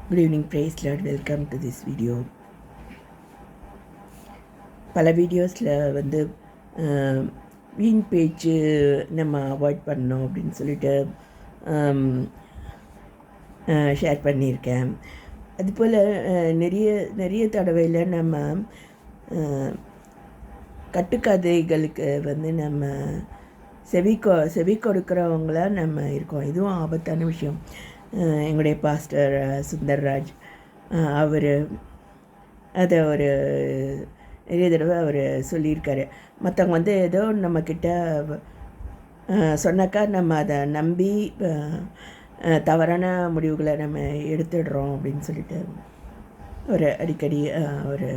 Good evening, praise Lord. Welcome to this video. பல வீடியோஸில் வந்து வீண் பேச்சு நம்ம அவாய்ட் பண்ணோம் அப்படின்னு சொல்லிட்டு ஷேர் பண்ணியிருக்கேன். அதுபோல் நிறைய தடவையில் நம்ம கட்டுக்கதைகளுக்கு வந்து நம்ம செவி கொடுக்குறவங்களாக நம்ம இருக்கோம். இதுவும் ஆபத்தான விஷயம். எங்களுடைய பாஸ்டர் சுந்தர்ராஜ் அவர் அதை ஒரு நிறைய தடவை அவர் சொல்லியிருக்காரு. மற்றவங்க வந்து ஏதோ நம்மக்கிட்ட சொன்னாக்கா நம்ம அதை நம்பி தவறான முடிவுகளை நம்ம எடுத்துடுறோம் அப்படின்னு சொல்லிட்டு ஒரு அடிக்கடி ஒரு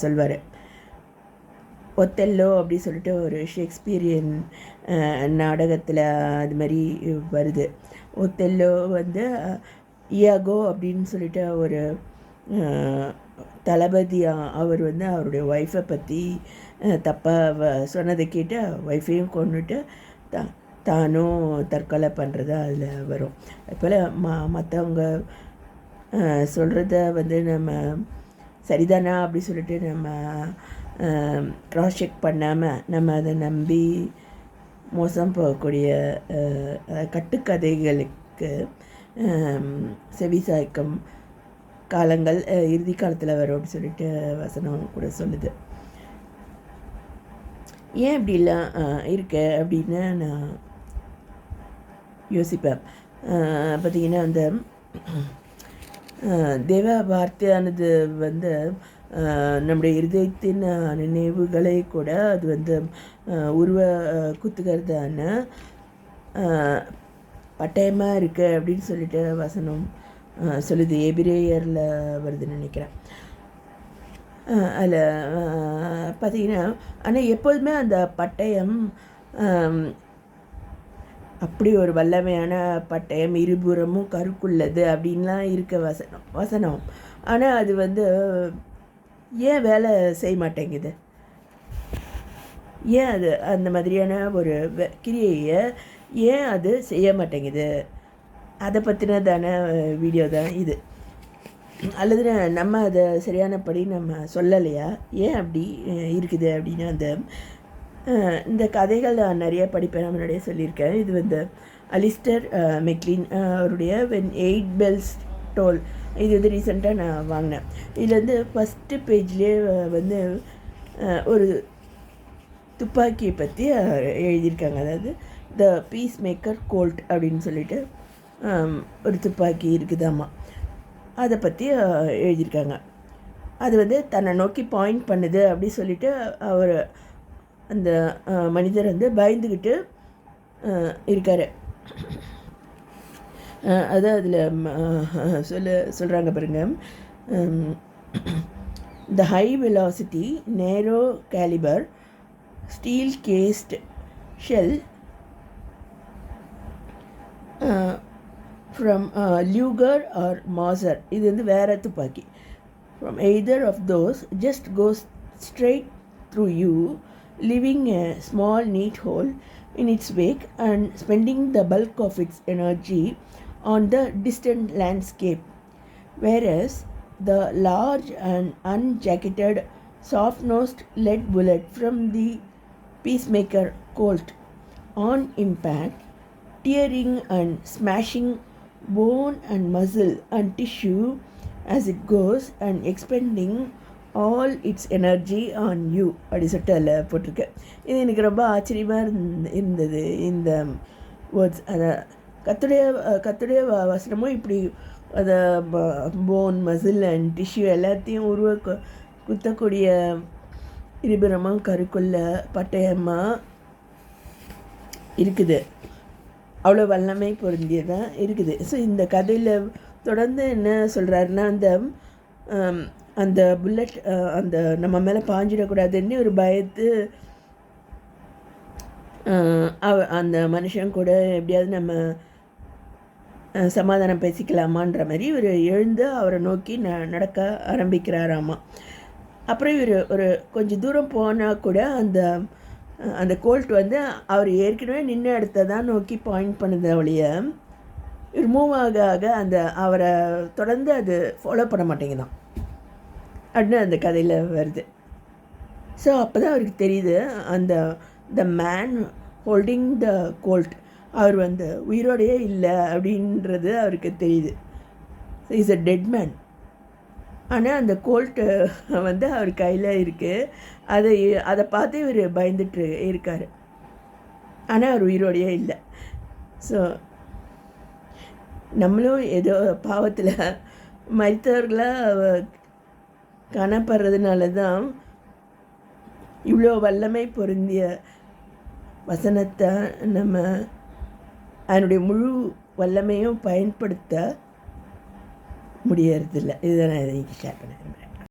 சொல்வார். ஒத்தெல்லோ அப்படி சொல்லிட்டு ஒரு ஷேக்ஸ்பியரியன் நாடகத்தில் அது மாதிரி வருது. ஒத்தெல்லோ வந்து இயாகோ அப்படின்னு சொல்லிட்டு ஒரு தளபதி அவர் வந்து அவருடைய ஒய்ஃபை பற்றி தப்பாக சொன்னதை கேட்டு ஒய்ஃபையும் கொண்டுட்டு தானும் தற்கொலை பண்ணுறது அதில் வரும். அதுபோல் மற்றவங்க சொல்கிறத வந்து நம்ம சரிதானா அப்படி சொல்லிட்டு நம்ம க்ராஸ் செக் பண்ணாமல் நம்ம அதை நம்பி மோசம் போகக்கூடிய கட்டுக்கதைகளுக்கு செவி சாய்க்கும் காலங்கள் இறுதி காலத்தில் வரும் அப்படின்னு சொல்லிட்டு வசனம் கூட சொல்லுது. ஏன் இப்படிலாம் இருக்கு அப்படின்னு நான் யோசிப்பேன். பார்த்திங்கன்னா அந்த தேவ வார்த்தையானது வந்து நம்முடைய இருதயத்தின் நினைவுகளை கூட அது வந்து உருவ குத்துக்கிறதான பட்டயமாக இருக்குது அப்படின்னு சொல்லிட்டு வசனம் சொல்லுது. எபிரேயரில் வருதுன்னு நினைக்கிறேன். அதில் பார்த்திங்கன்னா ஆனால் எப்போதுமே அந்த பட்டயம் அப்படி ஒரு வல்லமையான பட்டயம் இருபுறமும் கருக்குள்ளது அப்படின்லாம் இருக்க வசனம். ஆனால் அது வந்து ஏன் வேலை செய்ய மாட்டேங்குது? ஏன் அது அந்த மாதிரியான ஒரு கிரியையை ஏன் அது செய்ய மாட்டேங்குது? அதை பற்றினதான வீடியோ தான் இது. அல்லது நம்ம அதை சரியானபடி நம்ம சொல்லலையா? ஏன் அப்படி இருக்குது அப்படின்னு இந்த கதைகள் நான் நிறைய படிப்பேன், முன்னாடியே சொல்லியிருக்கேன். இது வந்து அலிஸ்டர் மெக்லின் அவருடைய வென் 8 bells toll, இது வந்து ரீசெண்டாக நான் வாங்கினேன். இதில் வந்து ஃபஸ்ட்டு பேஜ்லேயே வந்து ஒரு துப்பாக்கியை பற்றி எழுதியிருக்காங்க. அதாவது த பீஸ் மேக்கர் கோல்ட் அப்படின்னு சொல்லிட்டு ஒரு துப்பாக்கி இருக்குதாம்மா, அதை பற்றி எழுதியிருக்காங்க. அது வந்து தன்னை நோக்கி பாயிண்ட் பண்ணுது அப்படி சொல்லிட்டு அவர் அந்த மனிதர் வந்து பயந்துக்கிட்டு இருக்கார். அது அதில் சொல்கிறாங்க பாருங்க. The high velocity narrow calibre steel cased shell from Luger or Mauser, இது வந்து வேறு துப்பாக்கி. From either of those just goes straight through you, leaving a small neat hole in its wake and spending the bulk of its energy on the distant landscape, whereas the large and unjacketed soft-nosed lead bullet from the peacemaker colt, on impact tearing and smashing bone and muscle and tissue as it goes and expending all its energy on you அப்படி சொல்லிட்டு அதில் போட்டிருக்கேன். இது எனக்கு ரொம்ப ஆச்சரியமாக இருந்தது இந்த வேர்ட்ஸ். அதை கத்துடைய வசனமும் இப்படி அதை போன் மசில் அண்ட் டிஷ்யூ எல்லாத்தையும் குத்தக்கூடிய இருபுறமாக கருக்குள்ள பட்டயமாக இருக்குது. அவ்வளோ வல்லமை பொருந்தியதாக இருக்குது. ஸோ இந்த கதையில் தொடர்ந்து என்ன சொல்கிறாருன்னா, அந்த புல்லட் அந்த நம்ம மேலே பாஞ்சிடக்கூடாதுன்னு ஒரு பயத்து அந்த மனுஷன் கூட எப்படியாவது நம்ம சமாதானம் பேசிக்கலாமான்ற மாதிரி இவர் எழுந்து அவரை நோக்கி நடக்க ஆரம்பிக்கிறாராமா. அப்புறம் இவர் ஒரு கொஞ்சம் தூரம் போனால் கூட அந்த கோல்ட் வந்து அவர் ஏற்கனவே நின்று இடத்த தான் நோக்கி பாயிண்ட் பண்ணுது ஒழிய இவர் மூவ் ஆக ஆக அந்த அவரை தொடர்ந்து அது ஃபாலோ பண்ண மாட்டேங்குதான் அப்படின்னு அந்த கதையில் வருது. ஸோ அப்போ தான் அவருக்கு தெரியுது அந்த the man holding the gold அவர் வந்து உயிரோடையே இல்லை அப்படின்றது அவருக்கு தெரியுது. Is a dead man. ஆனால் அந்த கோல்ட்டு வந்து அவர் கையில் இருக்குது. அதை பார்த்து இவர் பயந்துட்டு இருக்கார். ஆனால் அவர் உயிரோடையே இல்லை. ஸோ நம்மளும் ஏதோ பாவத்தில் மரித்தவர்களாக காணப்படுறதுனால தான் இவ்வளோ வல்லமை பொருந்திய வசனத்தை நம்ம அதனுடைய முழு வல்லமையும் பயன்படுத்த முடியறதில்ல. இதை நான் இதை ஷேர் பண்ண விரும்புகிறேன்.